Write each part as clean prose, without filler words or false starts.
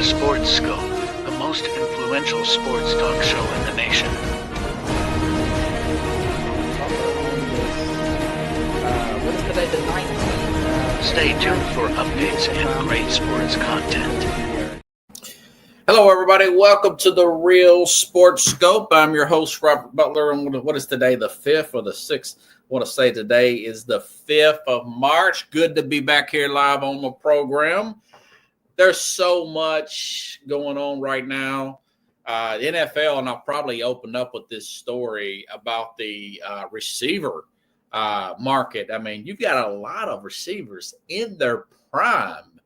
Sports Scope, the most influential sports talk show in the nation. What is today, the 19th? Stay tuned for updates and great sports content. Hello, everybody. Welcome to the Real Sports Scope. I'm your host, Robert Butler. And what is today, the 5th or the 6th? I want to say today is the 5th of March. Good to be back here live on the program. There's so much going on right now. The NFL, and I'll probably open up with this story about the receiver market. I mean, you've got a lot of receivers in their prime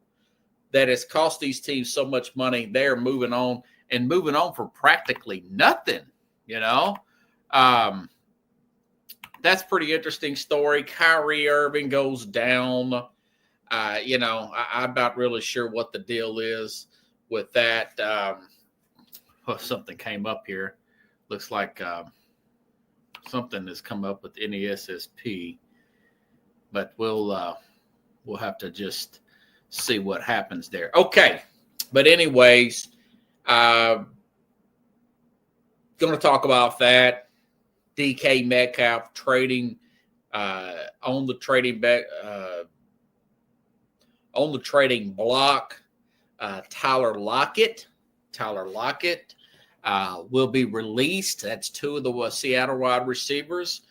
that has cost these teams so much money. They're moving on for practically nothing, you know. That's pretty interesting story. Kyrie Irving goes down. I'm not really sure what the deal is with that. Something came up here. Looks like something has come up with NESSP, but we'll have to just see what happens there. Okay, but anyways, going to talk about that. DK Metcalf trading on the trading block. Tyler Lockett will be released. That's two of the Seattle wide receivers.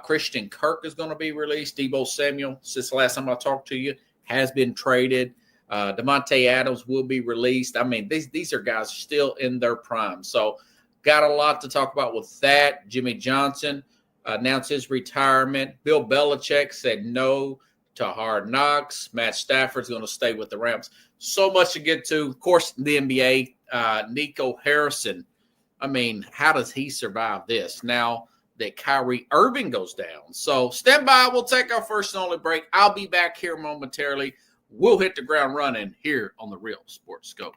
Christian Kirk is going to be released. Deebo Samuel, since the last time I talked to you, has been traded. Devontae Adams will be released. I mean, these are guys still in their prime. So got a lot to talk about with that. Jimmy Johnson announced his retirement. Bill Belichick said no to Hard Knocks. Matt Stafford's going to stay with the Rams. So much to get to. Of course, the NBA, Nico Harrison. I mean, how does he survive this now that Kyrie Irving goes down? So stand by. We'll take our first and only break. I'll be back here momentarily. We'll hit the ground running here on the Real Sports Scope.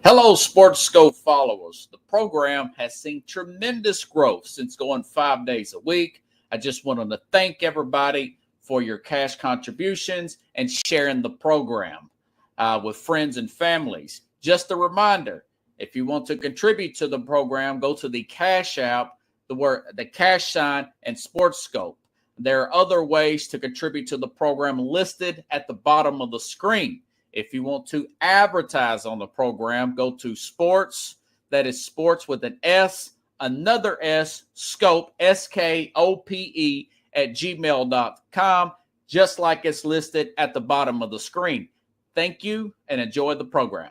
Hello, Sports Scope followers. The program has seen tremendous growth since going 5 days a week. I just wanted to thank everybody for your cash contributions and sharing the program with friends and families. Just a reminder, if you want to contribute to the program, go to the Cash App, the cash sign, and Sports Scope. There are other ways to contribute to the program listed at the bottom of the screen. If you want to advertise on the program, go to sports, that is sports with an S, another S, scope, SKOPE, at gmail.com, just like it's listed at the bottom of the screen. Thank you and enjoy the program.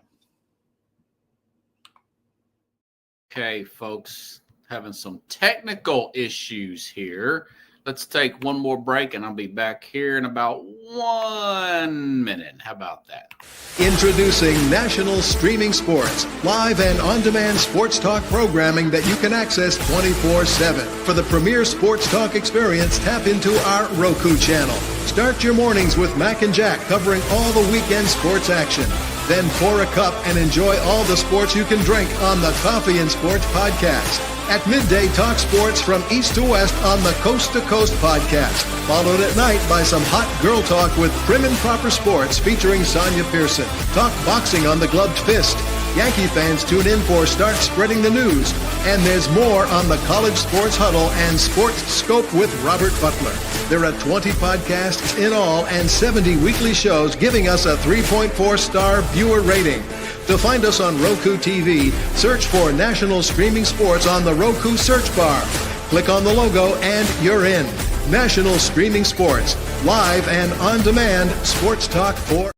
Okay, folks, having some technical issues here. Let's take one more break, and I'll be back here in about 1 minute. How about that? Introducing National Streaming Sports, live and on-demand sports talk programming that you can access 24/7. For the premier sports talk experience, tap into our Roku channel. Start your mornings with Mac and Jack covering all the weekend sports action. Then pour a cup and enjoy all the sports you can drink on the Coffee and Sports podcast. At midday, talk sports from east to west on the Coast to Coast podcast. Followed at night by some hot girl talk with Prim and Proper Sports featuring Sonia Pearson. Talk boxing on the Gloved Fist. Yankee fans tune in for Start Spreading the News. And there's more on the College Sports Huddle and Sports Scope with Robert Butler. There are 20 podcasts in all and 70 weekly shows giving us a 3.4-star viewer rating. To find us on Roku TV, search for National Streaming Sports on the Roku search bar. Click on the logo and you're in. National Streaming Sports, live and on-demand sports talk for...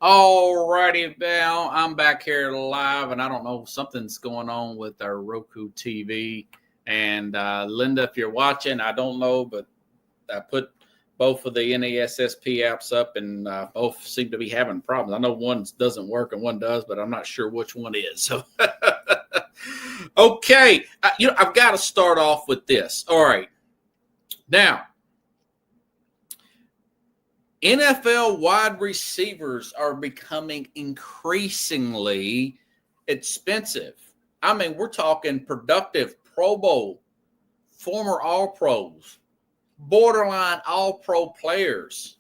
All righty, now I'm back here live, and I don't know, something's going on with our Roku TV. And Linda, if you're watching, I don't know, but I put both of the NESSP apps up, and both seem to be having problems. I know one doesn't work and one does, but I'm not sure which one is. So, okay, I've got to start off with this. All right, now, NFL wide receivers are becoming increasingly expensive. I mean, we're talking productive Pro Bowl, former All-Pros, borderline All-Pro players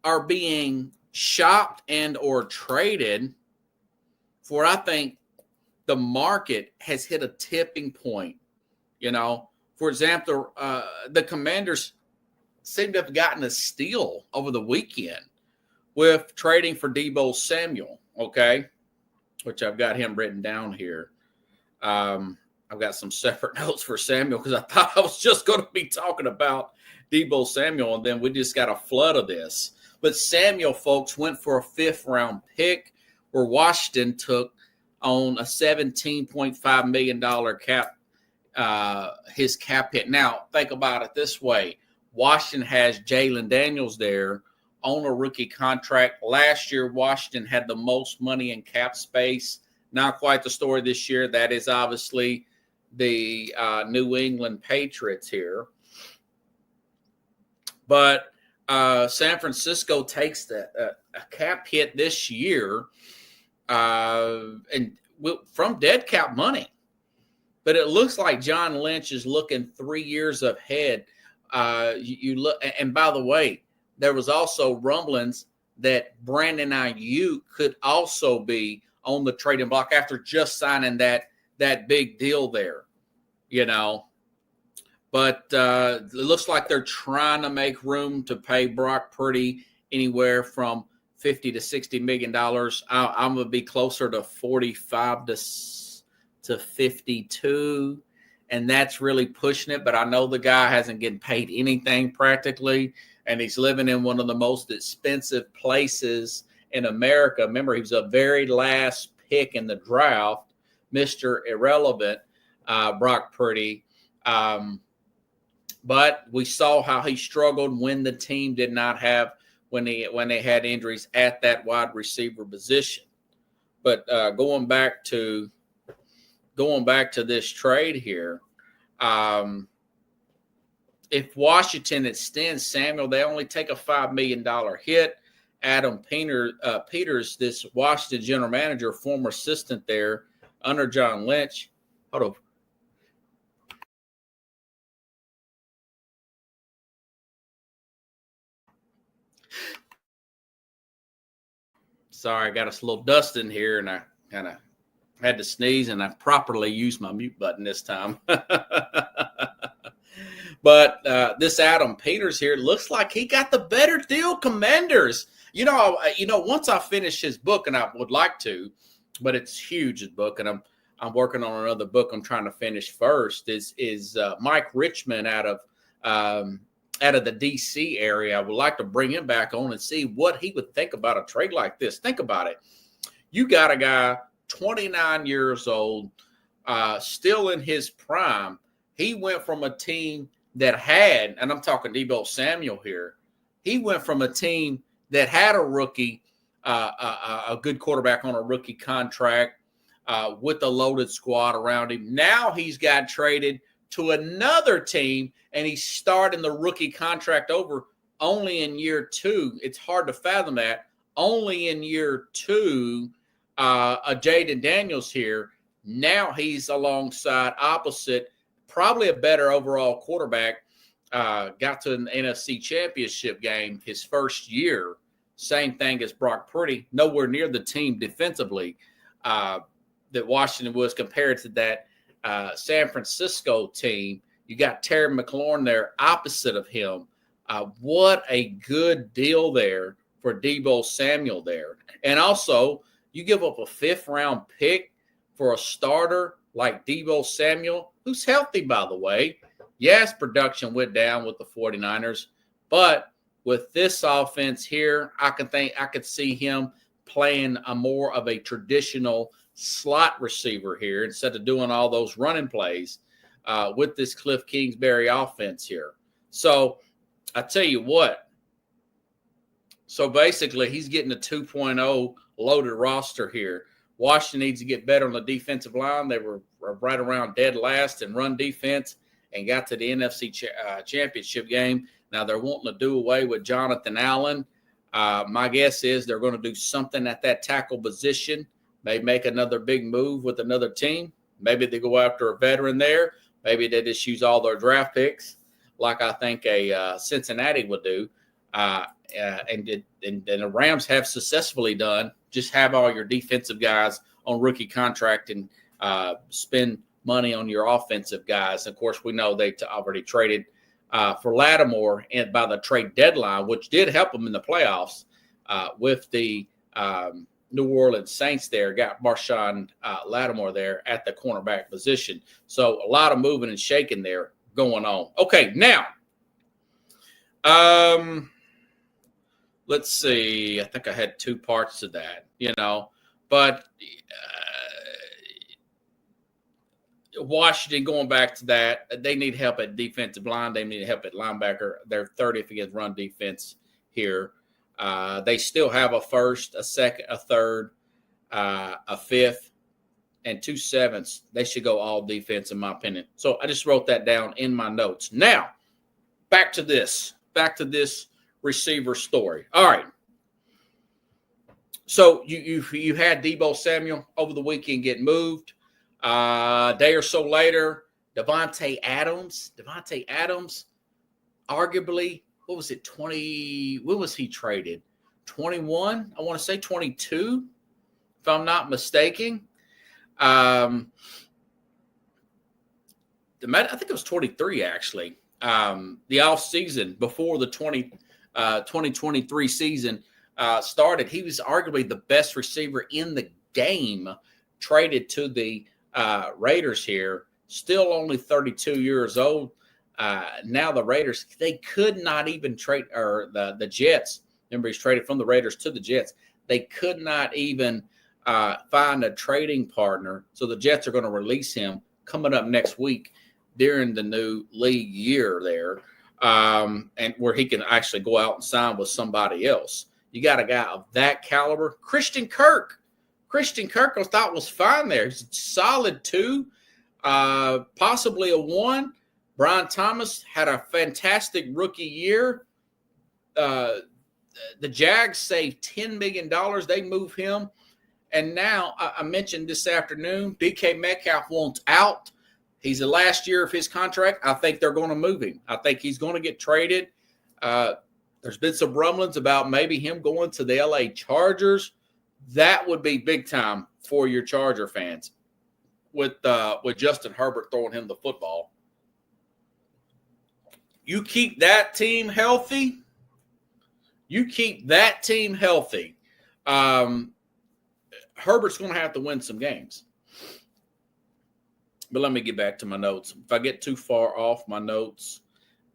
are being shopped and or traded for, I think, the market has hit a tipping point. For example, the Commanders seem to have gotten a steal over the weekend with trading for Deebo Samuel, okay, which I've got him written down here. I've got some separate notes for Samuel because I thought I was just going to be talking about Deebo Samuel, and then we just got a flood of this. But Samuel, folks, went for a 5th-round pick where Washington took on a $17.5 million cap, his cap hit. Now, think about it this way. Washington has Jalen Daniels there on a rookie contract. Last year, Washington had the most money in cap space. Not quite the story this year. That is obviously the New England Patriots here. But San Francisco takes a cap hit this year and from dead cap money. But it looks like John Lynch is looking 3 years ahead. You look, and by the way, there was also rumblings that Brandon Ayuk could also be on the trading block after just signing that big deal there, But it looks like they're trying to make room to pay Brock Purdy anywhere from $50 to $60 million. I'm going to be closer to 45 to 52, and that's really pushing it. But I know the guy hasn't getting paid anything practically, and he's living in one of the most expensive places in America. Remember, he was a very last pick in the draft, Mr. Irrelevant, Brock Purdy. But we saw how he struggled when the team did not have, when they had injuries at that wide receiver position. But going back to this trade here, if Washington extends Samuel, they only take a $5 million hit. Adam Peters, this Washington general manager, former assistant there under John Lynch. Hold on. Sorry, I got a little dust in here, and I kind of had to sneeze, and I properly used my mute button this time. But this Adam Peters here looks like he got the better deal, Commanders. Once I finish his book, and I would like to, but it's huge, his book, and I'm working on another book I'm trying to finish first, is Mike Richmond out of the D.C. area. I would like to bring him back on and see what he would think about a trade like this. Think about it. You got a guy, 29 years old, still in his prime. He went from a team that had, and I'm talking Deebo Samuel here, he went from a team that had a rookie, a good quarterback on a rookie contract with a loaded squad around him. Now he's got traded to another team, and he's starting the rookie contract over only in year 2. It's hard to fathom that. Only in year 2, Jaden Daniels here. Now he's alongside opposite, probably a better overall quarterback. Got to an NFC Championship game his first year. Same thing as Brock Purdy. Nowhere near the team defensively that Washington was compared to that San Francisco team. You got Terry McLaurin there opposite of him. What a good deal there for Deebo Samuel there. And also, you give up a 5th-round pick for a starter like Deebo Samuel, who's healthy, by the way. Yes, production went down with the 49ers, but with this offense here, I could see him playing more of a traditional slot receiver here instead of doing all those running plays with this Cliff Kingsbury offense here. So I tell you what. So basically, he's getting a 2.0 loaded roster here. Washington needs to get better on the defensive line. They were right around dead last in run defense and got to the NFC Championship game. Now they're wanting to do away with Jonathan Allen. My guess is they're going to do something at that tackle position. Maybe make another big move with another team. Maybe they go after a veteran there. Maybe they just use all their draft picks like I think a Cincinnati would do. and the Rams have successfully done, just have all your defensive guys on rookie contract and spend money on your offensive guys. Of course, we know they already traded for Lattimore and by the trade deadline, which did help them in the playoffs with the New Orleans Saints there, got Marshawn Lattimore there at the cornerback position. So a lot of moving and shaking there going on. Okay, now, let's see. I think I had two parts to that, but Washington, going back to that, they need help at defensive line. They need help at linebacker. They're 30th against run defense here. They still have a first, a second, a third, a fifth, and 2 7s. They should go all defense, in my opinion. So I just wrote that down in my notes. Now, back to this receiver story. All right. So you had Deebo Samuel over the weekend get moved. A day or so later, Devontae Adams, arguably, what was it, 20? When was he traded? 21? I want to say 22, if I'm not mistaken. I think it was 23, actually. The offseason before the 2023 season started, he was arguably the best receiver in the game, traded to the Raiders here, still only 32 years old. Now the Raiders, they could not even trade, or the Jets, remember he's traded from the Raiders to the Jets. They could not even find a trading partner. So the Jets are going to release him coming up next week during the new league year there, and where he can actually go out and sign with somebody else. You got a guy of that caliber. Christian Kirk I thought was fine there. He's a solid 2, possibly a 1. Brian Thomas had a fantastic rookie year. The Jags saved $10 million. They move him. And now, I mentioned this afternoon, DK Metcalf wants out. He's the last year of his contract. I think they're going to move him. I think he's going to get traded. There's been some rumblings about maybe him going to the LA Chargers. That would be big time for your Charger fans with Justin Herbert throwing him the football. You keep that team healthy. Herbert's going to have to win some games. But let me get back to my notes. If I get too far off my notes,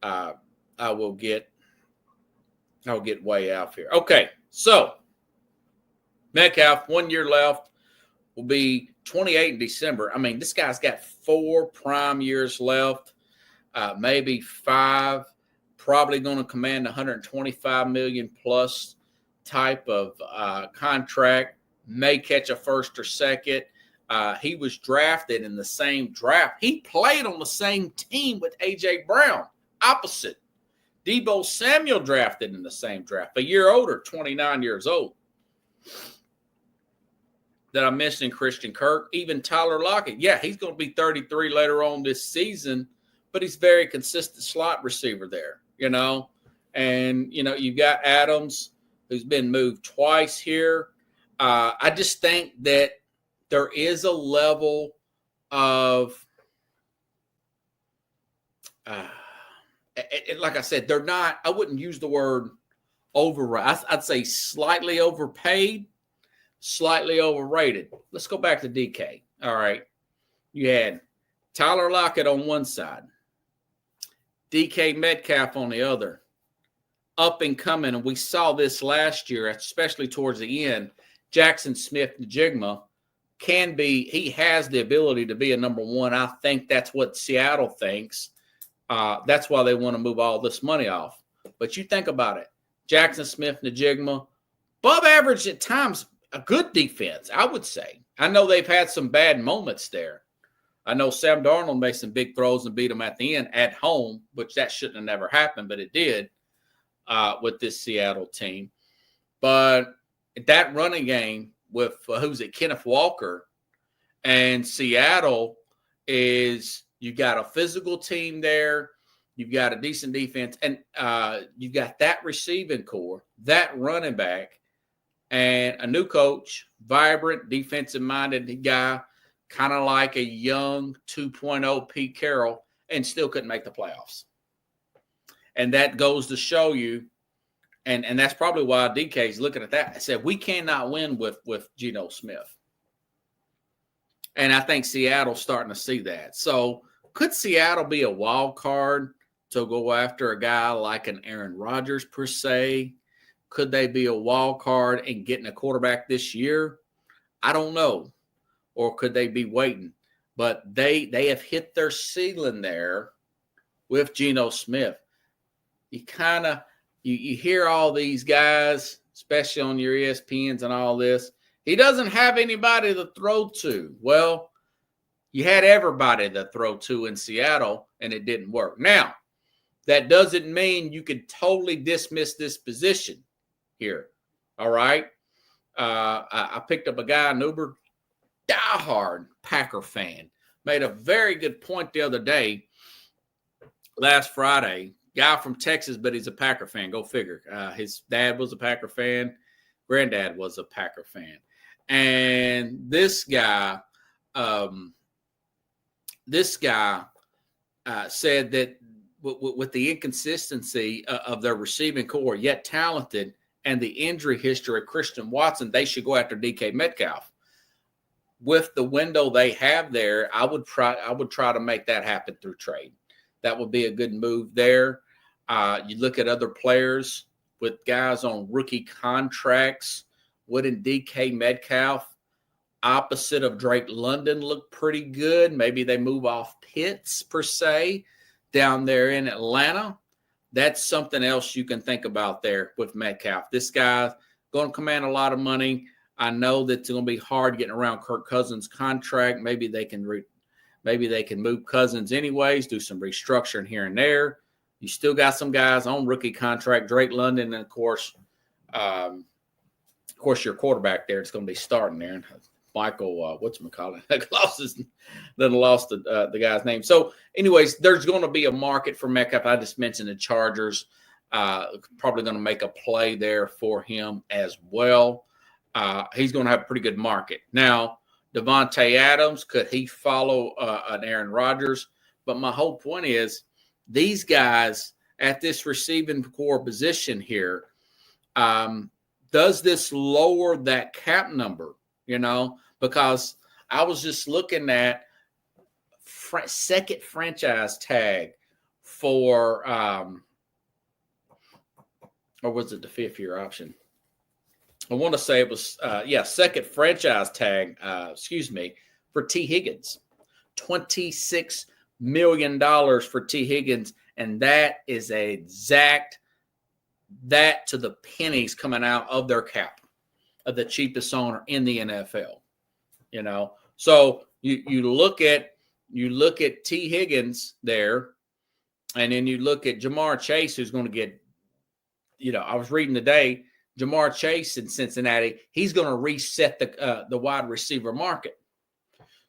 I'll get way out here. Okay, so Metcalf, 1 year left, will be 28 in December. I mean, this guy's got 4 prime years left, maybe 5. Probably going to command $125 million plus type of contract. May catch a first or second. He was drafted in the same draft. He played on the same team with A.J. Brown, opposite. Deebo Samuel drafted in the same draft, a year older, 29 years old. That I mentioned Christian Kirk, even Tyler Lockett. Yeah, he's going to be 33 later on this season, but he's very consistent slot receiver there, And, you've got Adams, who's been moved twice here. I just think that there is a level of, like I said, they're not, I wouldn't use the word overrated. I'd say slightly overpaid, slightly overrated. Let's go back to DK. All right. You had Tyler Lockett on one side, DK Metcalf on the other, up and coming. And we saw this last year, especially towards the end. Jackson Smith-Njigba he has the ability to be a number 1. I think that's what Seattle thinks. That's why they want to move all this money off. But you think about it. Jackson Smith-Njigba, above average at times, a good defense, I would say. I know they've had some bad moments there. I know Sam Darnold made some big throws and beat them at the end at home, which that shouldn't have never happened, but it did with this Seattle team. But that running game with, Kenneth Walker and Seattle is, you got a physical team there. You've got a decent defense, and you've got that receiving core, that running back, and a new coach, vibrant, defensive-minded guy, kind of like a young 2.0 Pete Carroll, and still couldn't make the playoffs. And that goes to show you, and that's probably why DK's looking at that. I said, we cannot win with Geno Smith. And I think Seattle's starting to see that. So could Seattle be a wild card to go after a guy like an Aaron Rodgers per se? Could they be a wild card in getting a quarterback this year? I don't know. Or could they be waiting? But they have hit their ceiling there with Geno Smith. You kind of you hear all these guys, especially on your ESPNs and all this. He doesn't have anybody to throw to. Well, you had everybody to throw to in Seattle, and it didn't work. Now, that doesn't mean you could totally dismiss this position here. All right? I picked up a guy, an uber diehard Packer fan, made a very good point the other day, last Friday. Guy from Texas, but he's a Packer fan. Go figure. His dad was a Packer fan. Granddad was a Packer fan. And this guy said that with the inconsistency of their receiving core, yet talented, and the injury history of Christian Watson, they should go after DK Metcalf. With the window they have there, I would try to make that happen through trade. That would be a good move there. You look at other players with guys on rookie contracts. Wouldn't DK Metcalf, opposite of Drake London, look pretty good? Maybe they move off Pitts, per se, down there in Atlanta. That's something else you can think about there with Metcalf. This guy's going to command a lot of money. I know that it's going to be hard getting around Kirk Cousins' contract. Maybe they can move Cousins anyways, do some restructuring here and there. You still got some guys on rookie contract, Drake London, and of course, your quarterback there. It's going to be starting there. Michael, whatchamacallit? Lost the guy's name. So, anyways, there's going to be a market for Metcalf. I just mentioned the Chargers. Probably going to make a play there for him as well. He's going to have a pretty good market. Now, Devontae Adams, could he follow an Aaron Rodgers? But my whole point is these guys at this receiving core position here, does this lower that cap number, Because I was just looking at second franchise tag for or was it the fifth-year option? I want to say it was, second franchise tag, for T. Higgins. $26 million for T. Higgins, and that is exact that to the pennies coming out of their cap of the cheapest owner in the NFL. So you look at T. Higgins there, and then you look at Jamar Chase, who's going to get, I was reading today, Jamar Chase in Cincinnati, he's going to reset the wide receiver market.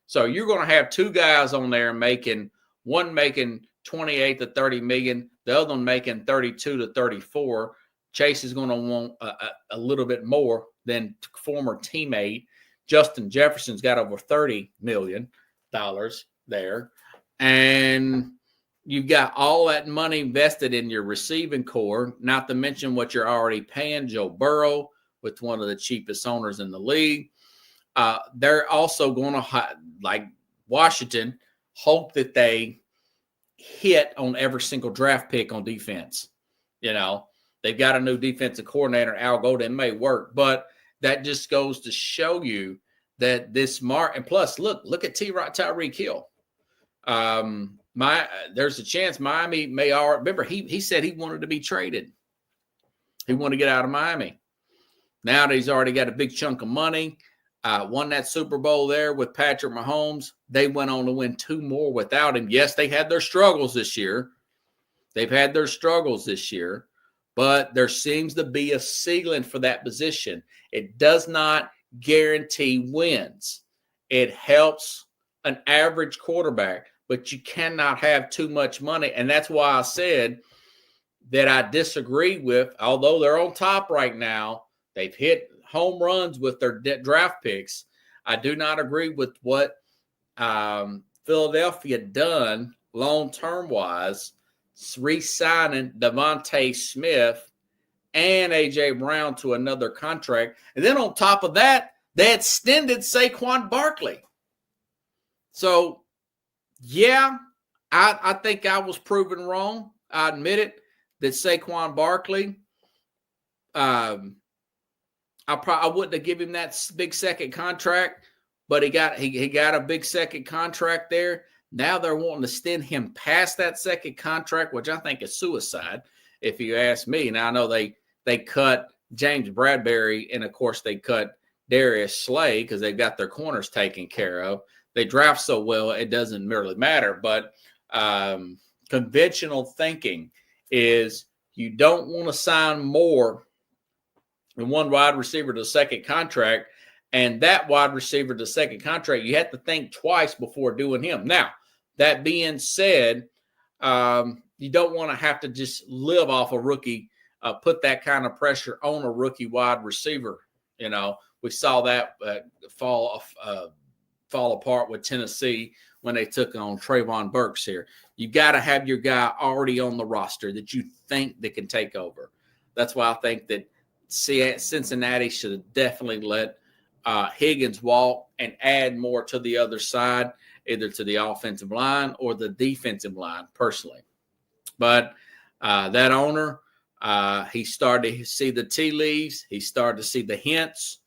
So you're going to have two guys on there one making 28 to 30 million, the other one making 32 to 34. Chase is going to want a little bit more than former teammate. Justin Jefferson's got over $30 million there. And you've got all that money invested in your receiving core, not to mention what you're already paying Joe Burrow with one of the cheapest owners in the league. They're also going to, like Washington, hope that they hit on every single draft pick on defense. They've got a new defensive coordinator, Al Golden, may work, but that just goes to show you that this and plus, look at Tyreek Hill. There's a chance Miami may already, remember, he said he wanted to be traded. He wanted to get out of Miami. Now that he's already got a big chunk of money, won that Super Bowl there with Patrick Mahomes. They went on to win two more without him. Yes, they had their struggles this year. But there seems to be a ceiling for that position. It does not guarantee wins. It helps an average quarterback. but you cannot have too much money. And that's why I said that I disagree with, although they're on top right now, they've hit home runs with their draft picks. I do not agree with what Philadelphia done long-term wise, re-signing Devontae Smith and A.J. Brown to another contract. And then on top of that, they extended Saquon Barkley. So, yeah, I think I was proven wrong. I admit it, that Saquon Barkley, I wouldn't have given him that big second contract, but he got a big second contract there. Now they're wanting to extend him past that second contract, which I think is suicide, if you ask me. Now I know they cut James Bradbury, and of course they cut Darius Slay because they've got their corners taken care of. They draft so well, it doesn't really matter. But conventional thinking is you don't want to sign more than one wide receiver to the second contract, and that wide receiver to the second contract, you have to think twice before doing him. Now, that being said, you don't want to have to just live off a rookie, put that kind of pressure on a rookie wide receiver. You know, we saw that fall apart with Tennessee when they took on Trayvon Burks here. You got to have your guy already on the roster that you think that can take over. That's why I think that Cincinnati should have definitely let Higgins walk and add more to the other side, either to the offensive line or the defensive line, personally. But that owner, he started to see the tea leaves. He started to see the hints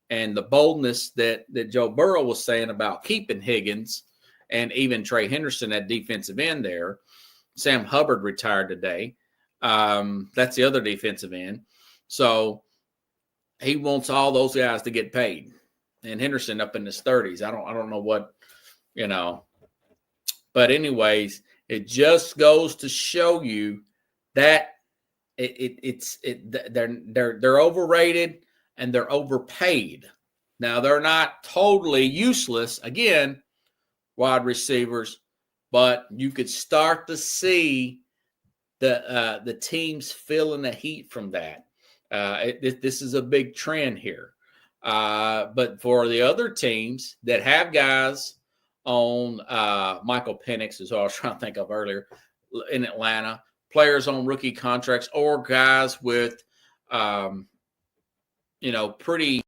and the boldness that Joe Burrow was saying about keeping Higgins and even Trey Henderson at defensive end there. Sam Hubbard retired today. That's the other defensive end. So he wants all those guys to get paid. And Henderson up in his 30s. I don't know what, you know. But anyways, it just goes to show you that they're overrated and they're overpaid. Now, they're not totally useless, again, wide receivers, but you could start to see the teams feeling the heat from that. This is a big trend here. But for the other teams that have guys on Michael Penix, is what I was trying to think of earlier, in Atlanta, players on rookie contracts or guys with, pretty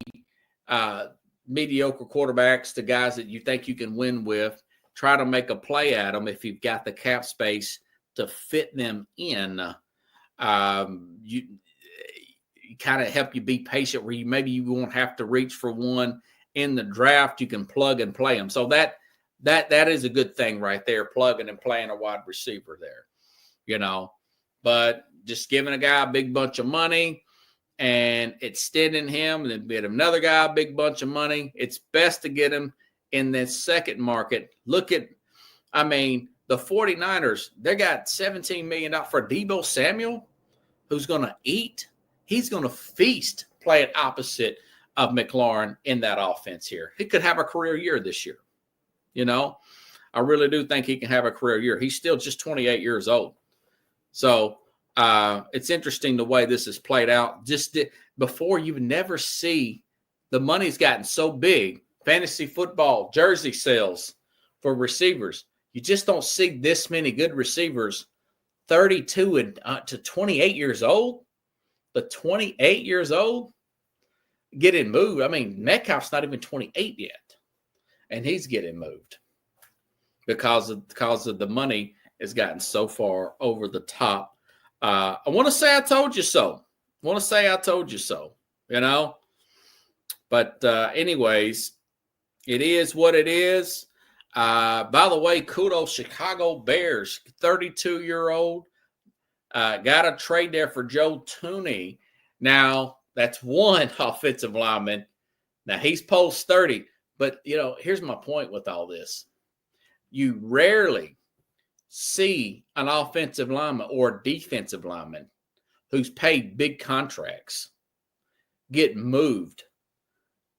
mediocre quarterbacks to guys that you think you can win with, try to make a play at them if you've got the cap space to fit them in. You kind of help you be patient where you won't have to reach for one in the draft. You can plug and play them. So that is a good thing right there, plugging and playing a wide receiver there, you know. But just giving a guy a big bunch of money and extending him and then get another guy a big bunch of money, it's best to get him in this second market. Look at, the 49ers, they got $17 million for Deebo Samuel, who's going to eat. He's going to feast playing opposite of McLaurin in that offense here. He could have a career year this year. You know, I really do think he can have a career year. He's still just 28 years old. So it's interesting the way this is played out. Just before, you would never see, the money's gotten so big. Fantasy football, jersey sales for receivers. You just don't see this many good receivers, 32 and to 28 years old. The 28 years old getting moved. Metcalf's not even 28 yet, and he's getting moved because of the money has gotten so far over the top. I want to say I told you so. You know. But anyways, it is what it is. By the way, kudos Chicago Bears, 32-year-old. Got a trade there for Joe Thuney. Now, that's one offensive lineman. Now, he's post 30. But, here's my point with all this. You rarely see an offensive lineman or a defensive lineman who's paid big contracts get moved.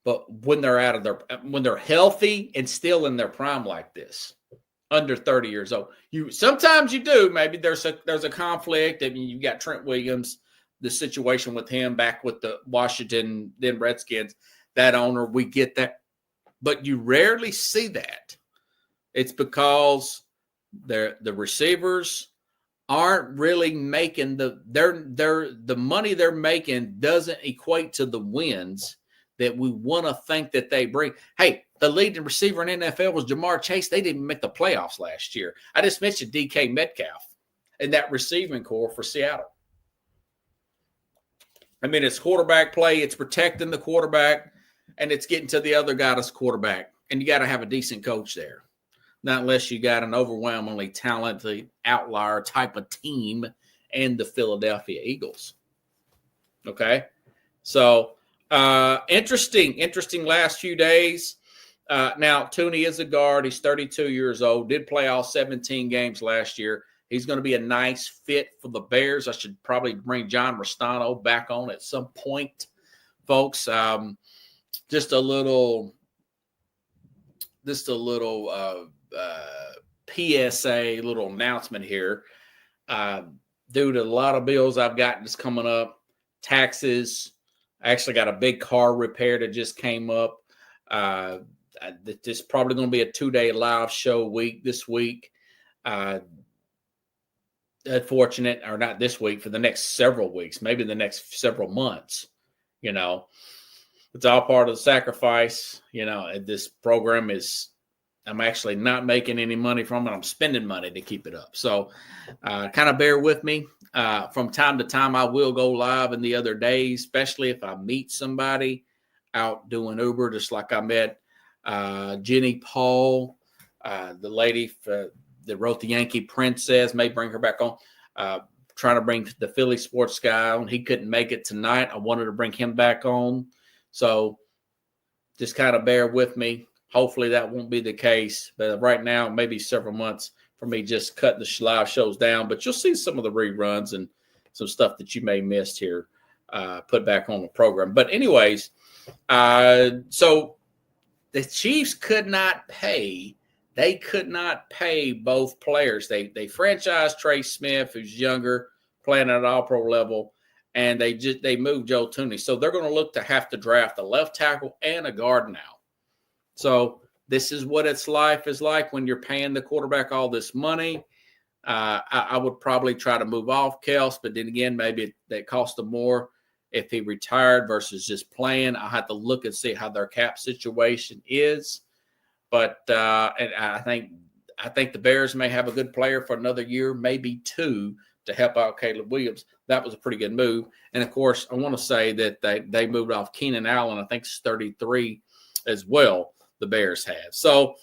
But when they're when they're healthy and still in their prime like this, under 30 years old. Sometimes you do. Maybe there's a conflict. I mean, you've got Trent Williams, the situation with him back with the Washington then Redskins, that owner. We get that, but you rarely see that. It's because the receivers aren't really making the money they're making doesn't equate to the wins that we want to think that they bring. Hey, the leading receiver in NFL was Jamar Chase. They didn't make the playoffs last year. I just mentioned DK Metcalf and that receiving core for Seattle. I mean, it's quarterback play. It's protecting the quarterback, and it's getting to the other guy's quarterback. And you got to have a decent coach there. Not unless you got an overwhelmingly talented outlier type of team and the Philadelphia Eagles. Okay? So, interesting last few days. Now, Tooney is a guard. He's 32 years old. Did play all 17 games last year. He's going to be a nice fit for the Bears. I should probably bring John Restano back on at some point, folks. Just a little PSA, little announcement here. Due to a lot of bills I've got just coming up, taxes. I actually got a big car repair that just came up. This is probably going to be a 2-day live show week this week. Unfortunate, or not this week, for the next several weeks, maybe the next several months. You know, it's all part of the sacrifice. You know, this program is, I'm actually not making any money from it. I'm spending money to keep it up. So kind of bear with me. From time to time, I will go live in the other days, especially if I meet somebody out doing Uber, just like I met Jenny Paul, the lady that wrote the Yankee Princess. May bring her back on. Trying to bring the Philly sports guy on. He couldn't make it tonight. I wanted to bring him back on. So just kind of bear with me. Hopefully that won't be the case. But right now, maybe several months for me just cutting the live shows down. But you'll see some of the reruns and some stuff that you may missed here put back on the program. But anyways, so the Chiefs could not pay. They could not pay both players. They franchised Trey Smith, who's younger, playing at an all-pro level, and they moved Joe Tooney. So they're going to look to have to draft a left tackle and a guard now. So this is what its life is like when you're paying the quarterback all this money. I would probably try to move off Kels, but then again, maybe that cost him more if he retired versus just playing. I'll have to look and see how their cap situation is. But and I think the Bears may have a good player for another year, maybe two, to help out Caleb Williams. That was a pretty good move. And, of course, I want to say that they moved off Keenan Allen. I think it's 33 as well, the Bears have. So,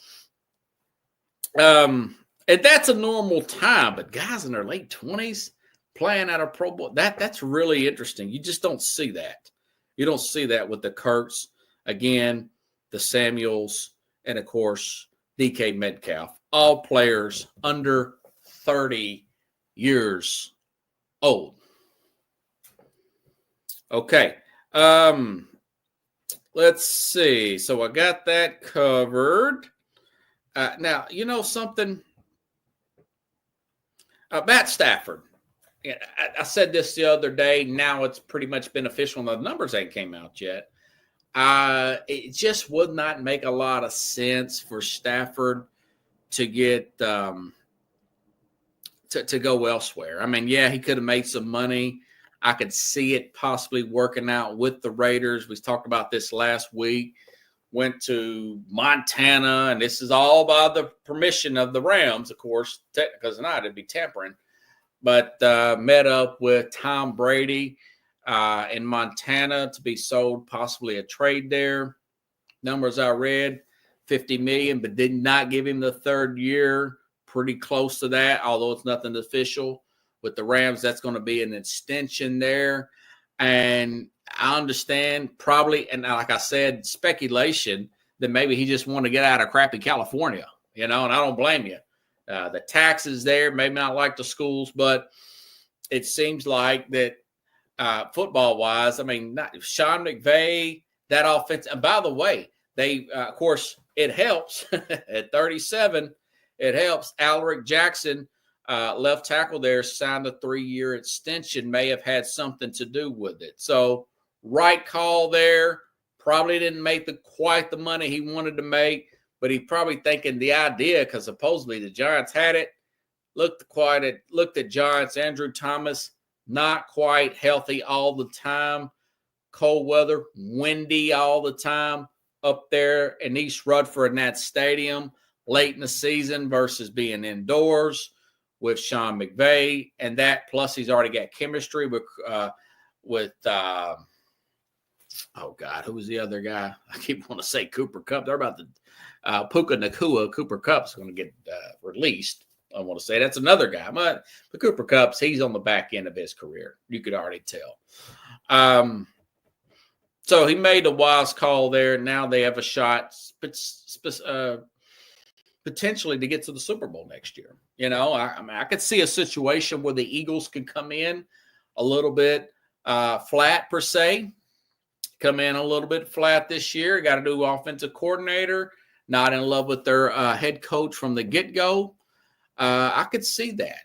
and that's a normal time. But guys in their late 20s playing at a Pro Bowl, that's really interesting. You just don't see that. You don't see that with the Kurtz, again, the Samuels, and, of course, DK Metcalf, all players under 30 years old. Okay. Let's see. So I got that covered. Now, you know something? Matt Stafford. I said this the other day. Now it's pretty much been official, and the numbers ain't came out yet. It just would not make a lot of sense for Stafford to get to go elsewhere. I mean, yeah, he could have made some money. I could see it possibly working out with the Raiders. We talked about this last week. Went to Montana, and this is all by the permission of the Rams, of course. Because not, it'd be tampering. But met up with Tom Brady in Montana to be sold, possibly a trade there. Numbers I read, $50 million, but did not give him the third year. Pretty close to that, although it's nothing official. With the Rams, that's going to be an extension there. And I understand probably, and like I said, speculation that maybe he just wanted to get out of crappy California, and I don't blame you. The taxes there, maybe not like the schools, but it seems like that football-wise, I mean, Sean McVay, that offense. And by the way, they, of course, it helps at 37. it helps. Alaric Jackson, left tackle there, signed a 3-year extension, may have had something to do with it. So right call there. Probably didn't make quite the money he wanted to make, but he probably thinking the idea, because supposedly the Giants had it. Looked at Giants. Andrew Thomas, not quite healthy all the time. Cold weather, windy all the time up there in East Rutherford in that stadium late in the season versus being indoors with Sean McVay. And that, plus he's already got chemistry with oh God, who was the other guy? I keep wanting to say Cooper Kupp. They're about to Puka Nacua. Cooper Kupp's going to get released. I want to say that's another guy, but Cooper Kupp, he's on the back end of his career. You could already tell. So he made a wise call there. Now they have a shot potentially to get to the Super Bowl next year. You know, I mean, I could see a situation where the Eagles could come in a little bit flat per se. Come in a little bit flat this year. Got a new offensive coordinator. Not in love with their head coach from the get-go. I could see that.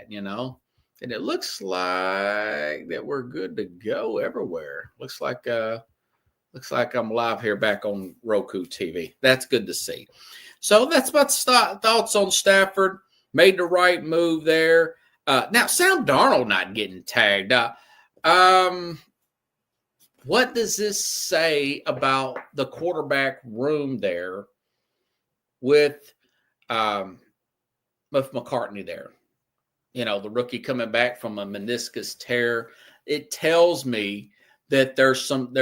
You know. And it looks like that we're good to go everywhere. Looks like I'm live here back on Roku TV. That's good to see. So that's about thoughts on Stafford. Made the right move there. Now, Sam Darnold not getting tagged. What does this say about the quarterback room there with McCartney there? You know, the rookie coming back from a meniscus tear. It tells me that there's some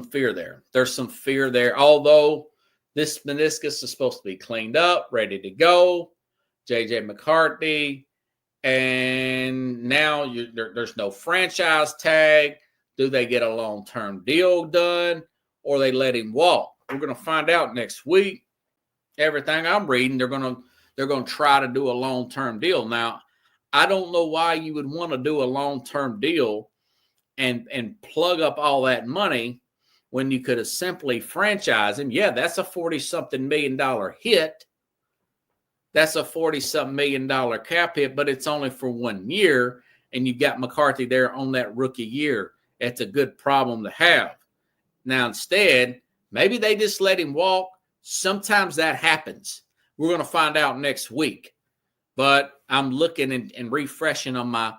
fear there. There's some fear there. Although this meniscus is supposed to be cleaned up, ready to go. J.J. McCarthy. And now there's no franchise tag. Do they get a long-term deal done, or they let him walk? We're going to find out next week. Everything I'm reading, they're going to try to do a long-term deal. Now, I don't know why you would want to do a long-term deal and plug up all that money when you could have simply franchised him. Yeah, that's a $40-something million hit. That's a $40-something million cap hit, but it's only for 1 year, and you've got McCarthy there on that rookie year. It's a good problem to have. Now, instead, maybe they just let him walk. Sometimes that happens. We're going to find out next week. But I'm looking and refreshing on my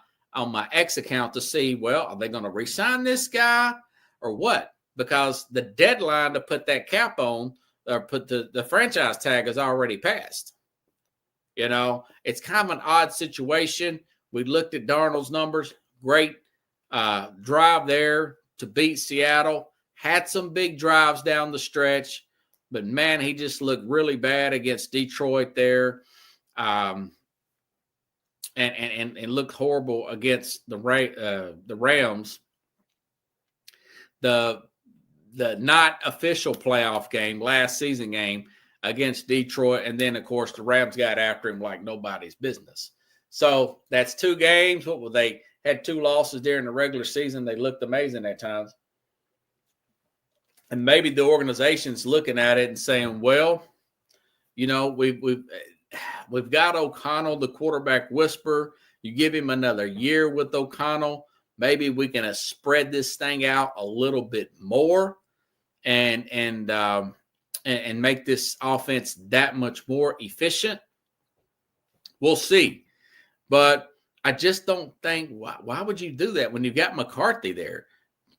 X account to see, well, are they going to re-sign this guy or what? Because the deadline to put that cap on or put the franchise tag is already passed. You know, it's kind of an odd situation. We looked at Darnold's numbers. Great drive there to beat Seattle. Had some big drives down the stretch. But, man, he just looked really bad against Detroit there. And looked horrible against the Rams. The not official playoff game, last season game against Detroit, and then of course the Rams got after him like nobody's business. So that's 2 games. What were they? Had 2 losses during the regular season. They looked amazing at times. And maybe the organization's looking at it and saying, well, you know, we've got O'Connell, the quarterback whisperer. You give him another year with O'Connell. Maybe we can spread this thing out a little bit more and make this offense that much more efficient. We'll see. But I just don't think, why would you do that when you've got McCarthy there?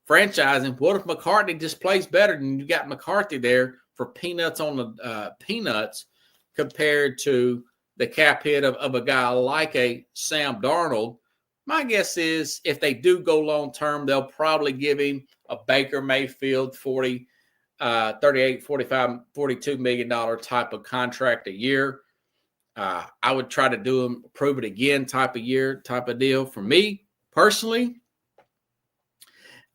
Franchising, what if McCarthy just plays better than you got McCarthy there for peanuts on the peanuts compared to the cap hit of a guy like a Sam Darnold? My guess is if they do go long-term, they'll probably give him a Baker Mayfield $38, $45, $42 million type of contract a year. I would try to do him, prove it again type of deal for me personally.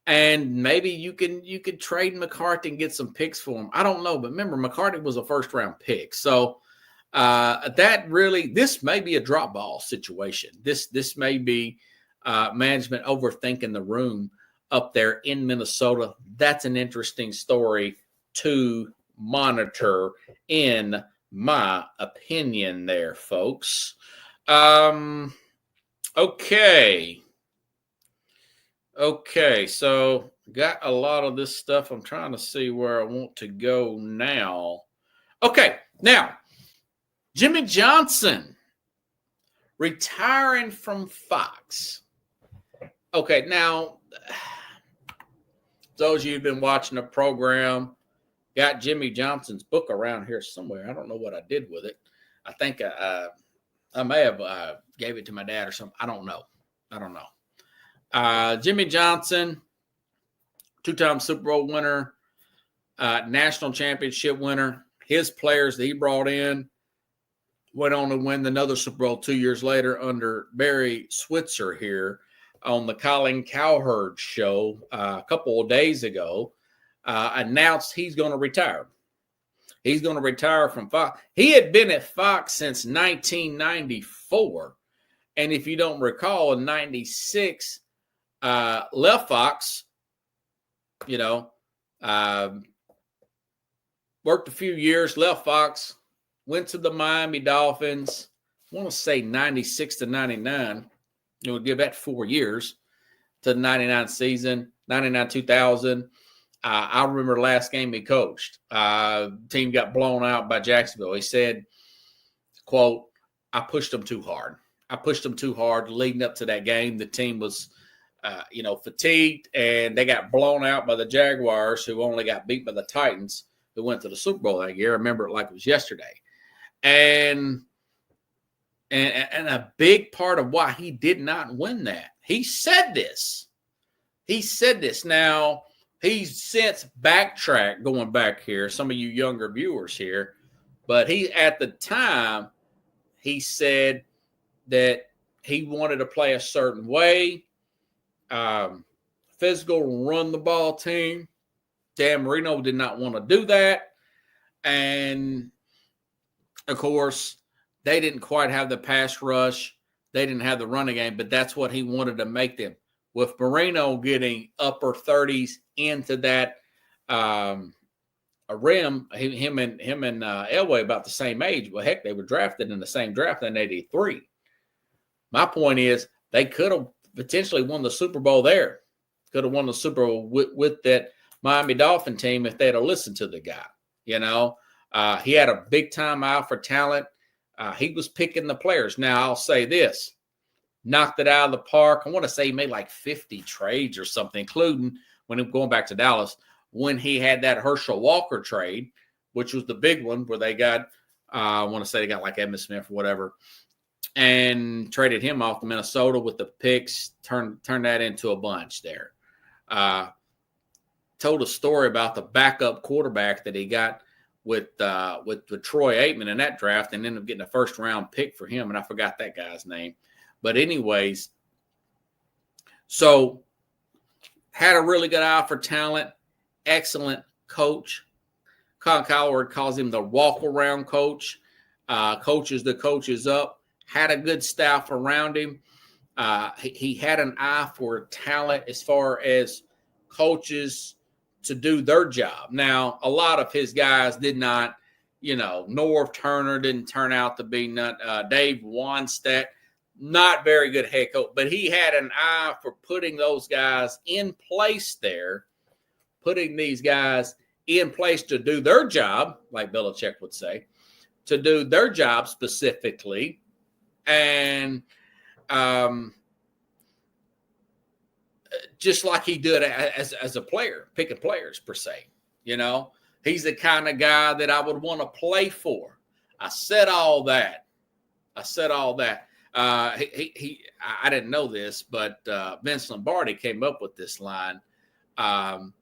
And maybe you could trade McCarthy and get some picks for him. I don't know, but remember, McCarthy was a first-round pick. So this may be a drop ball situation. This may be management overthinking the room up there in Minnesota. That's an interesting story to monitor in my opinion there, folks. Okay. So got a lot of this stuff. I'm trying to see where I want to go now. Okay, now, Jimmy Johnson retiring from Fox. Okay, now, those of you who've been watching the program, got Jimmy Johnson's book around here somewhere. I don't know what I did with it. I think I may have gave it to my dad or something. I don't know. Jimmy Johnson, two-time Super Bowl winner, national championship winner. His players that he brought in went on to win another Super Bowl 2 years later under Barry Switzer here on the Colin Cowherd show a couple of days ago. Announced he's going to retire. He's going to retire from Fox. He had been at Fox since 1994. And if you don't recall, in 96, left Fox, worked a few years, left Fox, went to the Miami Dolphins. I want to say 96 to 99. It would give that 4 years to the 99 season, 99-2000. I remember the last game he coached. Team got blown out by Jacksonville. He said, quote, I pushed them too hard. Leading up to that game. The team was, fatigued, and they got blown out by the Jaguars, who only got beat by the Titans, who went to the Super Bowl that year. I remember it like it was yesterday. And a big part of why he did not win that, he said this. Now, he's since backtracked, going back here, some of you younger viewers here, but at the time, he said that he wanted to play a certain way, physical, run the ball team. Dan Marino did not want to do that. And, of course, they didn't quite have the pass rush. They didn't have the running game, but that's what he wanted to make them. With Marino getting upper 30s into that rim, him and Elway about the same age. Well, heck, they were drafted in the same draft in 83. My point is they could have potentially won the Super Bowl there. Could have won the Super Bowl with that Miami Dolphin team if they'd have listened to the guy. He had a big-time eye for talent. He was picking the players. Now, I'll say this. Knocked it out of the park. I want to say he made like 50 trades or something, including when he was going back to Dallas, when he had that Herschel Walker trade, which was the big one where they got, I want to say they got like Emmitt Smith or whatever, and traded him off to Minnesota with the picks, turned that into a bunch there. Told a story about the backup quarterback that he got with Troy Aikman in that draft, and ended up getting a first-round pick for him, and I forgot that guy's name. But anyways, so had a really good eye for talent, excellent coach. Colin Cowherd calls him the walk-around coach, coaches the coaches up, had a good staff around him. He had an eye for talent as far as coaches to do their job. Now, a lot of his guys did not, Norv Turner didn't turn out to be Dave Wannstedt, not very good head coach, but he had an eye for putting those guys in place there, putting these guys in place to do their job, like Belichick would say, to do their job specifically. And just like he did as a player, picking players per se, he's the kind of guy that I would want to play for. I said all that. I didn't know this, but Vince Lombardi came up with this line. And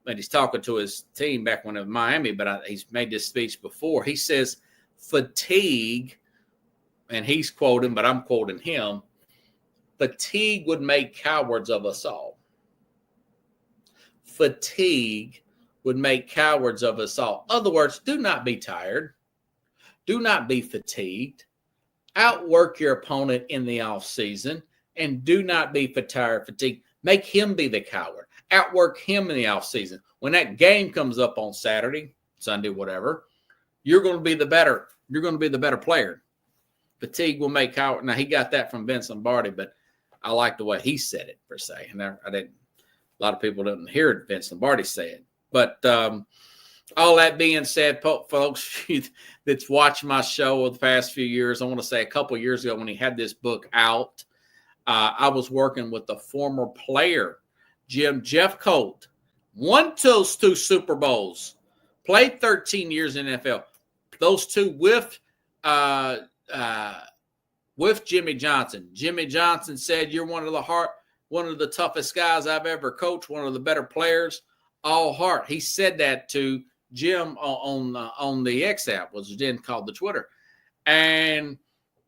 he's talking to his team back when it was Miami, but he's made this speech before. He says, fatigue, and he's quoting, but I'm quoting him, fatigue would make cowards of us all. Fatigue would make cowards of us all. In other words, do not be tired. Do not be fatigued. Outwork your opponent in the offseason, and do not be fatigued. Make him be the coward. Outwork him in the offseason. When that game comes up on Saturday, Sunday, whatever, you're going to be the better player. Fatigue will make Howard. Now, he got that from Vince Lombardi, but I like the way he said it, per se. And I didn't. A lot of people didn't hear Vince Lombardi say it. But all that being said, folks that's watched my show over the past few years, I want to say a couple of years ago when he had this book out, I was working with a former player, Jeff Jeffcoat, won those 2 Super Bowls, played 13 years in NFL. Those 2 with Jimmy Johnson. Jimmy Johnson said, "You're one of the toughest guys I've ever coached, one of the better players, all heart." He said that to Jim on the X app, was then called the Twitter. And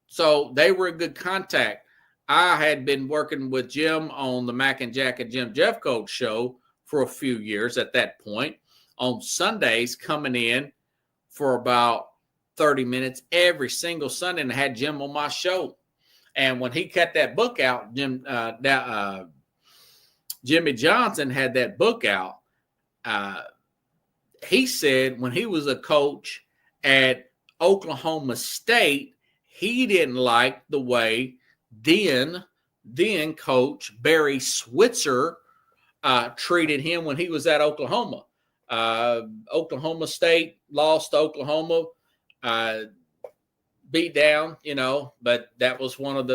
so they were in good contact. I had been working with Jim on the Mac and Jack and Jim Jeffcoat show for a few years at that point, on Sundays, coming in for about 30 minutes every single Sunday, and I had Jim on my show. And when he cut that book out, Jimmy Johnson had that book out. He said when he was a coach at Oklahoma State, he didn't like the way then coach Barry Switzer treated him when he was at Oklahoma. Oklahoma State lost to Oklahoma, beat down, but that was one of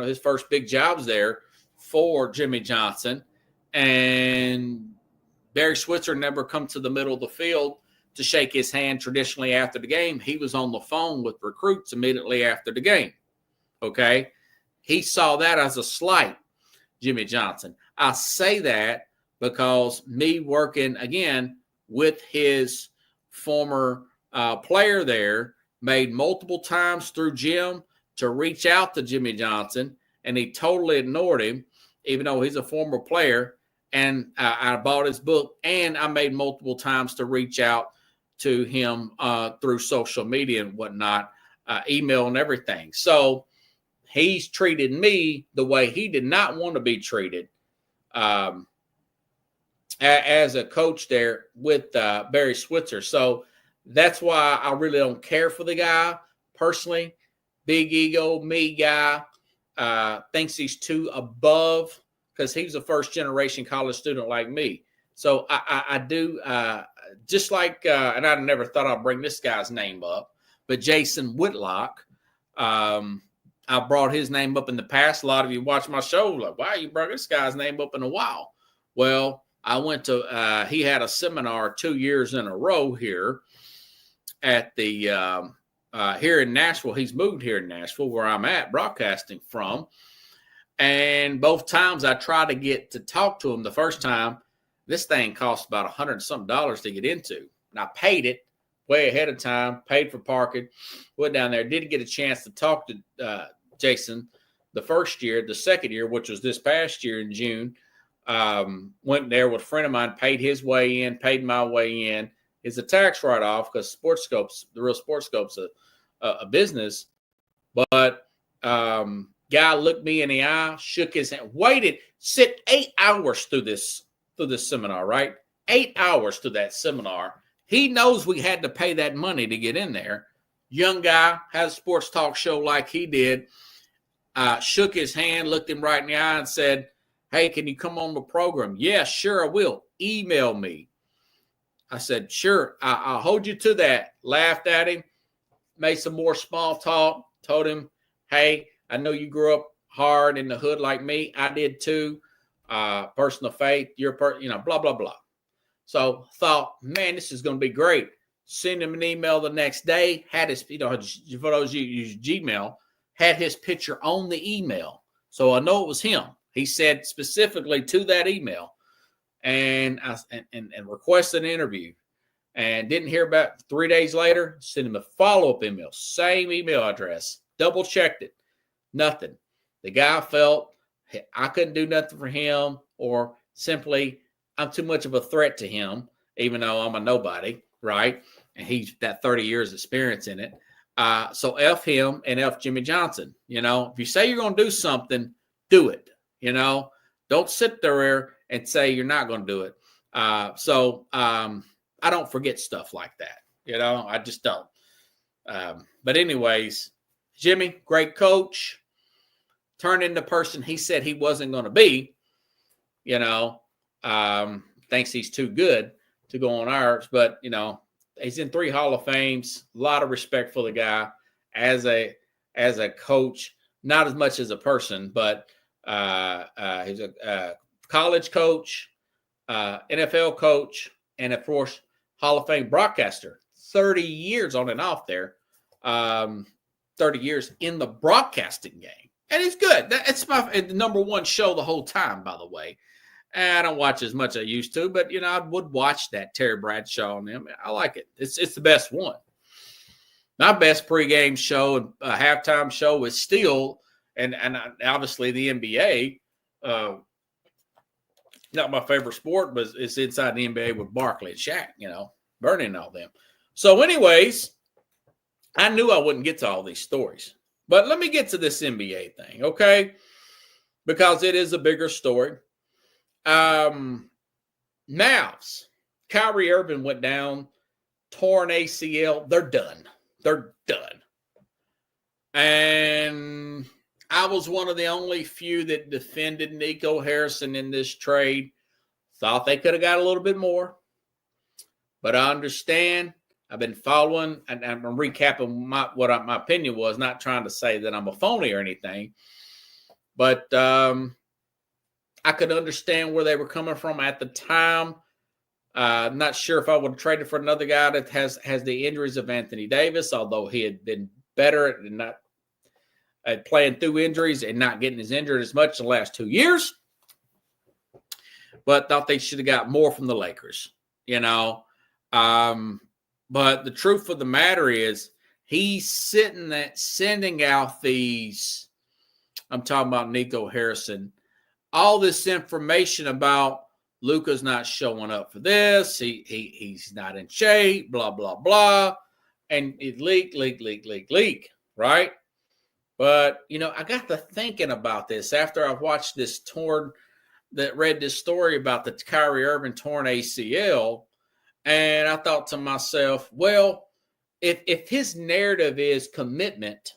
his first big jobs there for Jimmy Johnson. And Barry Switzer never come to the middle of the field to shake his hand traditionally after the game. He was on the phone with recruits immediately after the game. Okay. He saw that as a slight, Jimmy Johnson. I say that because me working again with his former player there, made multiple times through Jim to reach out to Jimmy Johnson, and he totally ignored him, even though he's a former player. And I bought his book, and I made multiple times to reach out to him through social media and whatnot, email and everything. So he's treated me the way he did not want to be treated as a coach there with Barry Switzer. So that's why I really don't care for the guy personally. Big ego, me guy, thinks he's too above because he was a first-generation college student like me. So I do, just like, and I never thought I'd bring this guy's name up, but Jason Whitlock, I brought his name up in the past. A lot of you watch my show like, wow, you brought this guy's name up in a while. Well, I went to, he had a seminar 2 years in a row here at the, here in Nashville. He's moved here in Nashville where I'm at broadcasting from. And both times I tried to get to talk to him. The first time, this thing cost about $100-something to get into. And I paid it way ahead of time, paid for parking, went down there, didn't get a chance to talk to Jason the first year. The second year, which was this past year in June, went there with a friend of mine, paid his way in, paid my way in. It's a tax write-off because SportScope's, the real SportScope's a business. But guy looked me in the eye, shook his hand, waited, sit 8 hours through this seminar, right? 8 hours to that seminar. He knows we had to pay that money to get in there. Young guy, has a sports talk show like he did, shook his hand, looked him right in the eye and said, hey, can you come on the program? Yeah, sure, I will. Email me. I said, sure, I'll hold you to that. Laughed at him, made some more small talk, told him, hey, I know you grew up hard in the hood like me. I did too. Person of faith, you're blah, blah, blah. So thought, man, this is going to be great. Send him an email the next day, had his, for those you use Gmail, had his picture on the email. So I know it was him. He said specifically to that email and requested an interview and didn't hear about 3 days later, sent him a follow-up email, same email address, double checked it, nothing. The guy felt I couldn't do nothing for him or simply I'm too much of a threat to him, even though I'm a nobody, right? And he's got 30 years experience in it. So F him and F Jimmy Johnson. If you say you're going to do something, do it. Don't sit there and say you're not going to do it. So I don't forget stuff like that. I just don't. But anyways, Jimmy, great coach, turned into the person he said he wasn't going to be, thinks he's too good to go on ours. But, he's in 3 Hall of Fames, a lot of respect for the guy as a coach, not as much as a person, but he's a college coach, NFL coach, and of course, Hall of Fame broadcaster. 30 years on and off there, 30 years in the broadcasting game. And it's good. It's my number one show the whole time, by the way. And I don't watch as much as I used to, but, I would watch that Terry Bradshaw and them. I like it. It's the best one. My best pregame show and halftime show is still, and obviously the NBA, not my favorite sport, but it's inside the NBA with Barkley and Shaq, Bernie and all them. So anyways, I knew I wouldn't get to all these stories. But let me get to this NBA thing, okay? Because it is a bigger story. Mavs. Kyrie Irving went down, torn ACL. They're done. And I was one of the only few that defended Nico Harrison in this trade. Thought they could have got a little bit more. But I understand. I've been following, and I'm recapping what my opinion was, not trying to say that I'm a phony or anything. But I could understand where they were coming from at the time. I'm not sure if I would have traded for another guy that has the injuries of Anthony Davis, although he had been better at playing through injuries and not getting as injured as much in the last 2 years. But thought they should have got more from the Lakers, But the truth of the matter is he's sending out these, I'm talking about Nico Harrison, all this information about Luka's not showing up for this. He's not in shape, blah, blah, blah. And it leak, right? But, I got to thinking about this after I watched read this story about the Kyrie Irving torn ACL. And I thought to myself, well, if his narrative is commitment,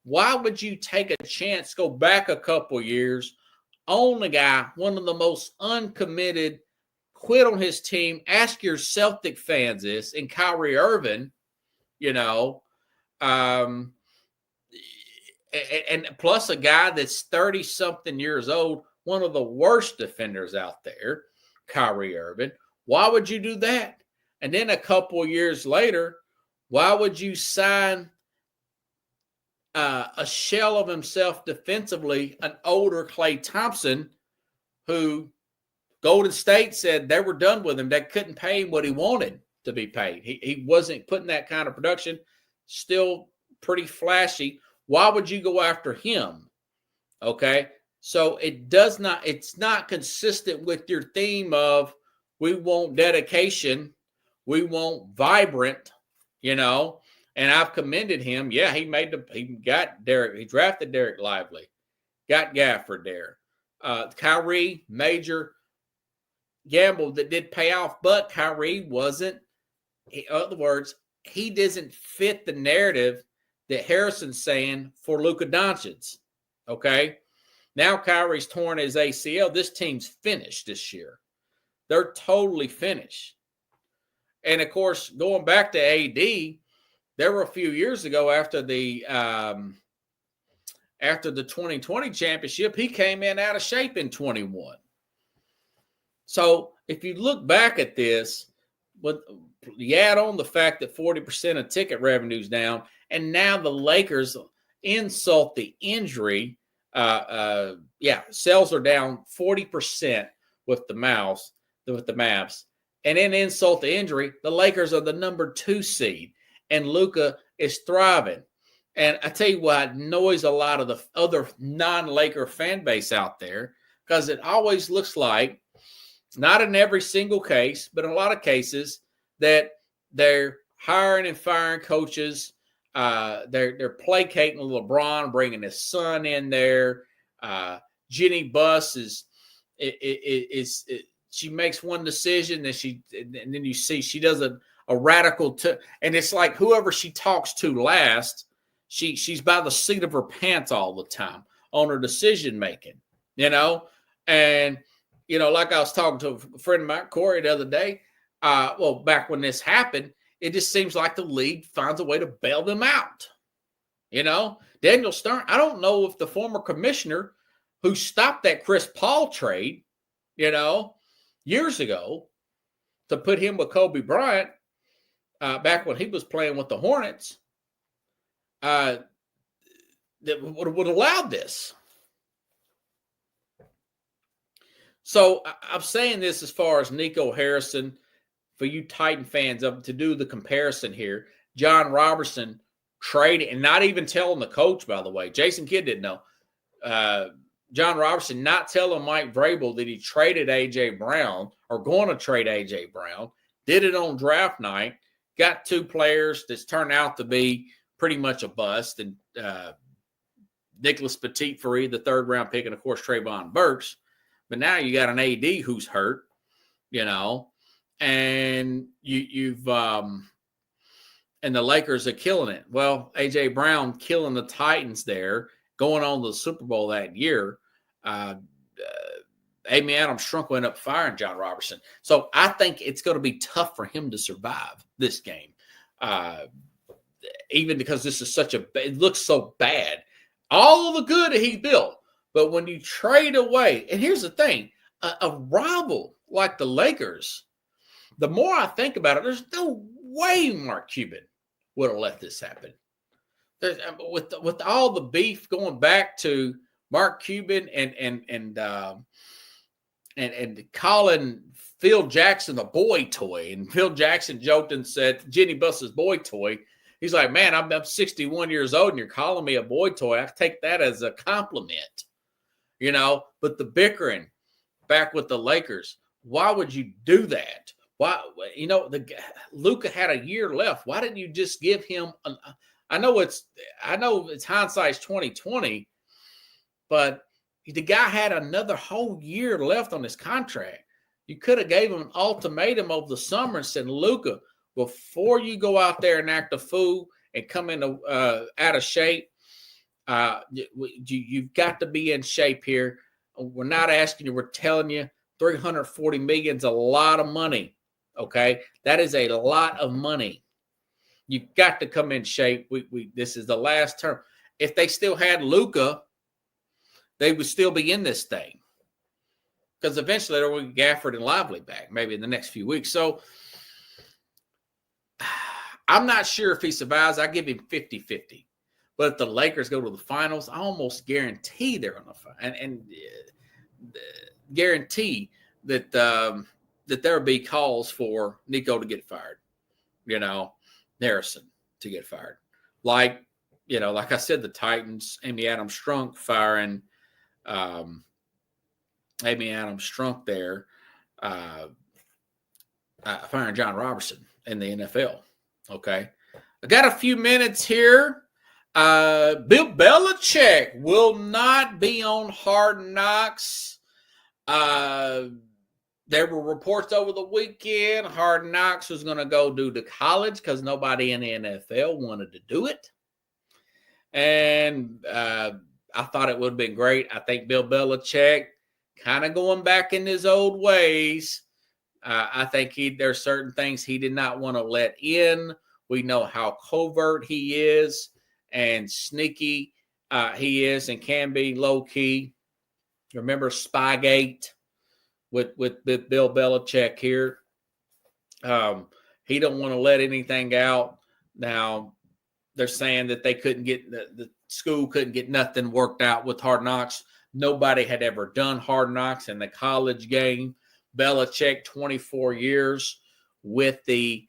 why would you take a chance, go back a couple years, own the guy, one of the most uncommitted, quit on his team? Ask your Celtic fans this, and Kyrie Irving, and plus a guy that's 30-something years old, one of the worst defenders out there, Kyrie Irving. Why would you do that? And then a couple of years later, why would you sign a shell of himself defensively, an older Klay Thompson, who Golden State said they were done with him. They couldn't pay him what he wanted to be paid. He wasn't putting that kind of production, still pretty flashy. Why would you go after him? Okay, so it's not consistent with your theme of, we want dedication, we want vibrant, and I've commended him. Yeah, he got Derek, he drafted Derek Lively, got Gafford there. Kyrie, major gamble that did pay off, but Kyrie wasn't, in other words, he doesn't fit the narrative that Harrison's saying for Luka Doncic. Okay, now Kyrie's torn his ACL. This team's finished this year. They're totally finished. And, of course, going back to AD, there were a few years ago after the 2020 championship, he came in out of shape in 21. So if you look back at this, you add on the fact that 40% of ticket revenue is down, and now the Lakers insult the injury. Sales are down 40% with the Mavs. And then insult the injury, the Lakers are the number 2 seed, and Luka is thriving. And I tell you what annoys a lot of the other non-Laker fan base out there, because it always looks like, not in every single case, but in a lot of cases, that they're hiring and firing coaches. They're placating LeBron, bringing his son in there. Jenny Buss she makes one decision, and then you see she does a a radical, and it's like whoever she talks to last, she's by the seat of her pants all the time on her decision making, and like I was talking to a friend of mine, Corey, the other day. Back when this happened, it just seems like the league finds a way to bail them out. Daniel Stern, I don't know if the former commissioner who stopped that Chris Paul trade, years ago to put him with Kobe Bryant, back when he was playing with the Hornets, that would allow this. So I'm saying this as far as Nico Harrison, for you Titan fans, to do the comparison here. John Robertson traded, and not even telling the coach, by the way. Jason Kidd didn't know. John Robertson not telling Mike Vrabel that he traded A.J. Brown or going to trade A.J. Brown. Did it on draft night. Got two players that's turned out to be pretty much a bust. And Nicholas Petit-Free, the third-round pick, and, of course, Trayvon Burks. But now you got an AD who's hurt, and you've and the Lakers are killing it. Well, A.J. Brown killing the Titans there, going on to the Super Bowl that year. Amy Adams Strunk went up firing John Robertson. So I think it's going to be tough for him to survive this game, even because this is it looks so bad. All of the good that he built, but when you trade away, and here's the thing, a rival like the Lakers, the more I think about it, there's no way Mark Cuban would have let this happen. With all the beef going back to Mark Cuban and calling Phil Jackson a boy toy, and Phil Jackson joked and said Jenny Buss's boy toy. He's like, man, I'm 61 years old and you're calling me a boy toy. I take that as a compliment, But the bickering back with the Lakers, why would you do that? Why, Luka had a year left. Why didn't you just give him? I know it's hindsight's 2020, but the guy had another whole year left on his contract. You could have gave him an ultimatum over the summer and said, Luka, before you go out there and act a fool and come in out of shape, you've got to be in shape here. We're not asking you. We're telling you $340 million is a lot of money. Okay, that is a lot of money. You've got to come in shape. This is the last term. If they still had Luka, they would still be in this thing, because eventually there will be Gafford and Lively back, maybe in the next few weeks. So I'm not sure if he survives. I give him 50-50. But if the Lakers go to the finals, I almost guarantee they're on the final, and guarantee that that there will be calls for Nico to get fired, Harrison to get fired. Like I said, the Titans, Amy Adams Strunk firing Amy Adams Strunk there, firing John Robertson in the NFL. Okay. I got a few minutes here. Bill Belichick will not be on Hard Knocks. There were reports over the weekend Hard Knocks was going to go do to college because nobody in the NFL wanted to do it. And I thought it would have been great. I think Bill Belichick kind of going back in his old ways. I think there's certain things he did not want to let in. We know how covert he is and sneaky he is and can be low-key. Remember Spygate with Bill Belichick here? He don't want to let anything out. Now, they're saying that they couldn't get the school couldn't get nothing worked out with Hard Knocks. Nobody had ever done Hard Knocks in the college game. Belichick, 24 years with the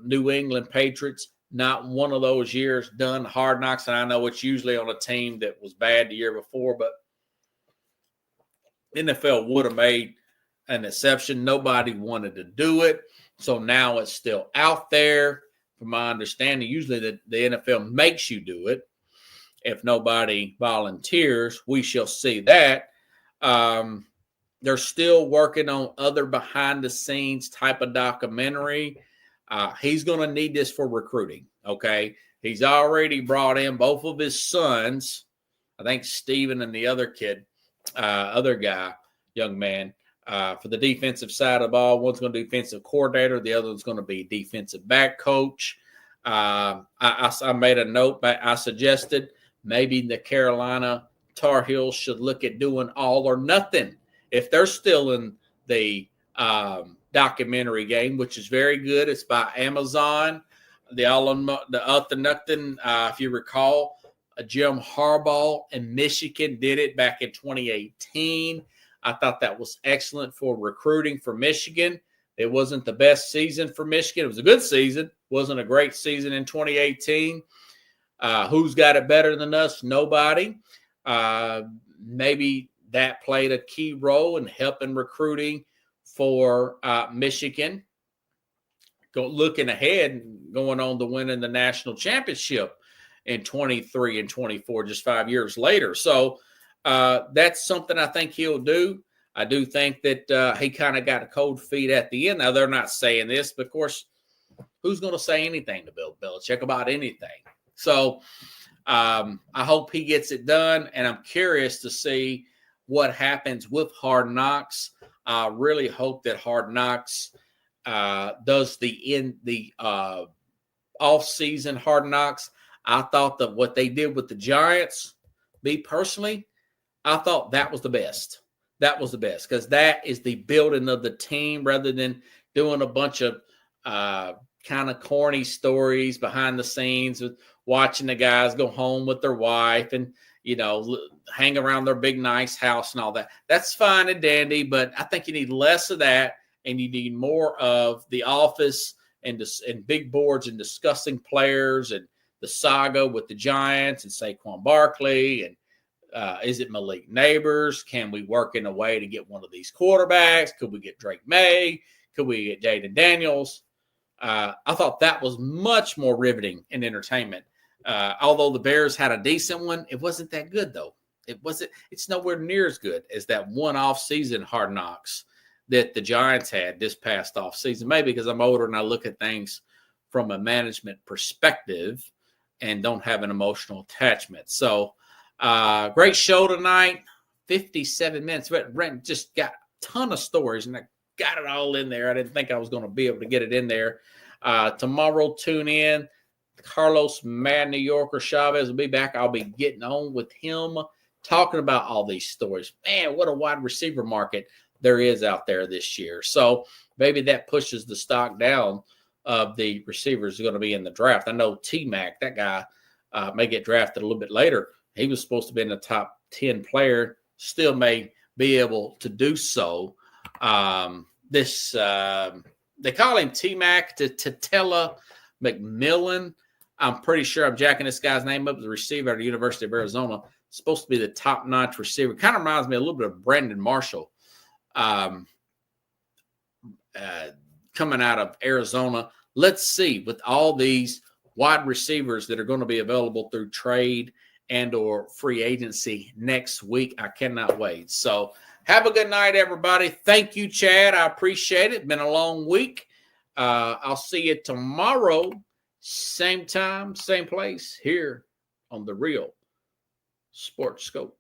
New England Patriots. Not one of those years done Hard Knocks. And I know it's usually on a team that was bad the year before, but NFL would have made an exception. Nobody wanted to do it. So now it's still out there. From my understanding, usually the NFL makes you do it. If nobody volunteers, we shall see that. They're still working on other behind-the-scenes type of documentary. He's going to need this for recruiting, okay? He's already brought in both of his sons, I think Steven and the other kid, other guy, young man, for the defensive side of the ball. One's going to be defensive coordinator. The other one's going to be defensive back coach. I made a note. I suggested maybe the Carolina Tar Heels should look at doing all or nothing. If they're still in the documentary game, which is very good. It's by Amazon. The All or Nothing, if you recall, Jim Harbaugh and Michigan did it back in 2018. I thought that was excellent for recruiting for Michigan. It wasn't the best season for Michigan. It was a good season. Wasn't a great season in 2018. Who's got it better than us? Nobody. Maybe that played a key role in helping recruiting for Michigan. Looking ahead, going on to winning the national championship in 23 and 24, just 5 years later. So that's something I think he'll do. I do think that he kind of got cold feet at the end. Now, they're not saying this, but of course, who's going to say anything to Bill Belichick about anything? So I hope he gets it done, and I'm curious to see what happens with Hard Knocks. I really hope that Hard Knocks does the off-season Hard Knocks. I thought that what they did with the Giants, me personally, I thought that was the best. That was the best because that is the building of the team rather than doing a bunch of kind of corny stories behind the scenes with watching the guys go home with their wife and, hang around their big, nice house and all that. That's fine and dandy, but I think you need less of that and you need more of the office and big boards and discussing players and the saga with the Giants and Saquon Barkley and is it Malik Neighbors? Can we work in a way to get one of these quarterbacks? Could we get Drake May? Could we get Jaden Daniels? I thought that was much more riveting in entertainment. Although the Bears had a decent one, it wasn't that good though. It's nowhere near as good as that one-off season Hard Knocks that the Giants had this past off season. Maybe because I'm older and I look at things from a management perspective and don't have an emotional attachment. So great show tonight, 57 minutes. But Brent just got a ton of stories and I got it all in there. I didn't think I was going to be able to get it in there. Tomorrow, tune in. Carlos Mad New Yorker Chavez will be back. I'll be getting on with him, talking about all these stories. Man, what a wide receiver market there is out there this year. So maybe that pushes the stock down of the receivers who are going to be in the draft. I know T-Mac, that guy may get drafted a little bit later. He was supposed to be in the top 10 player, still may be able to do so. They call him T-Mac, Tatella McMillan. I'm pretty sure I'm jacking this guy's name up. The receiver at the University of Arizona, supposed to be the top-notch receiver. Kind of reminds me a little bit of Brandon Marshall coming out of Arizona. Let's see, with all these wide receivers that are going to be available through trade and or free agency next week, I cannot wait. So have a good night, everybody. Thank you, Chad. I appreciate it. Been a long week. I'll see you tomorrow, same time, same place, here on The Real Sports Scope.